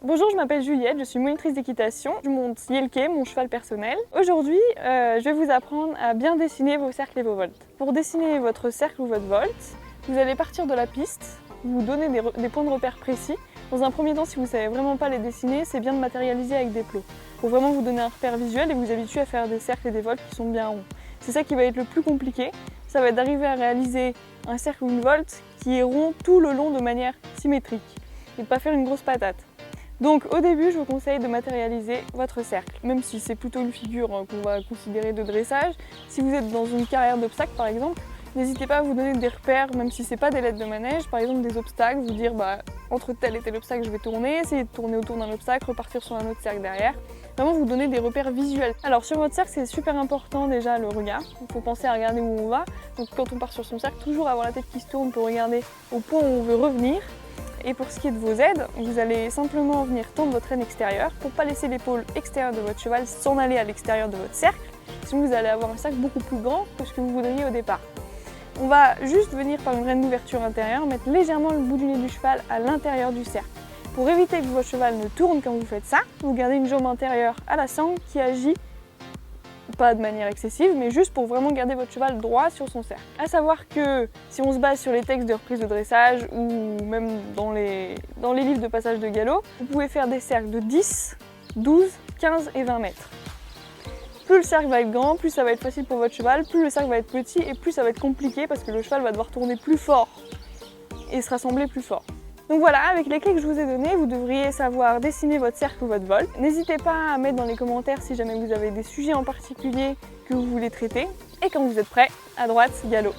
Bonjour, je m'appelle Juliette, je suis monitrice d'équitation. Je monte Yelke, mon cheval personnel. Aujourd'hui, je vais vous apprendre à bien dessiner vos cercles et vos volts. Pour dessiner votre cercle ou votre volt, vous allez partir de la piste, vous donner des points de repère précis. Dans un premier temps, si vous ne savez vraiment pas les dessiner, c'est bien de matérialiser avec des plots. Pour vraiment vous donner un repère visuel et vous habituer à faire des cercles et des volts qui sont bien ronds. C'est ça qui va être le plus compliqué, ça va être d'arriver à réaliser un cercle ou une volte qui est rond tout le long de manière symétrique et de ne pas faire une grosse patate. Donc au début, je vous conseille de matérialiser votre cercle, même si c'est plutôt une figure qu'on va considérer de dressage. Si vous êtes dans une carrière d'obstacles par exemple, n'hésitez pas à vous donner des repères, même si ce n'est pas des lettres de manège, par exemple des obstacles, vous dire entre tel et tel obstacle je vais tourner, essayer de tourner autour d'un obstacle, repartir sur un autre cercle derrière. Vraiment vous donner des repères visuels. Alors sur votre cercle, c'est super important déjà le regard, il faut penser à regarder où on va. Donc quand on part sur son cercle, toujours avoir la tête qui se tourne pour regarder au point où on veut revenir. Et pour ce qui est de vos aides, vous allez simplement venir tendre votre aine extérieure pour ne pas laisser l'épaule extérieure de votre cheval s'en aller à l'extérieur de votre cercle. Sinon vous allez avoir un cercle beaucoup plus grand que ce que vous voudriez au départ. On va juste venir par une reine d'ouverture intérieure, mettre légèrement le bout du nez du cheval à l'intérieur du cercle. Pour éviter que votre cheval ne tourne quand vous faites ça, vous gardez une jambe intérieure à la sangle qui agit pas de manière excessive, mais juste pour vraiment garder votre cheval droit sur son cercle. A savoir que si on se base sur les textes de reprise de dressage ou même dans les livres de passage de galop, vous pouvez faire des cercles de 10, 12, 15 et 20 mètres. Plus le cercle va être grand, plus ça va être facile pour votre cheval, plus le cercle va être petit et plus ça va être compliqué parce que le cheval va devoir tourner plus fort et se rassembler plus fort. Donc voilà, avec les clés que je vous ai données, vous devriez savoir dessiner votre cercle ou votre volt. N'hésitez pas à mettre dans les commentaires si jamais vous avez des sujets en particulier que vous voulez traiter. Et quand vous êtes prêts, à droite, galop.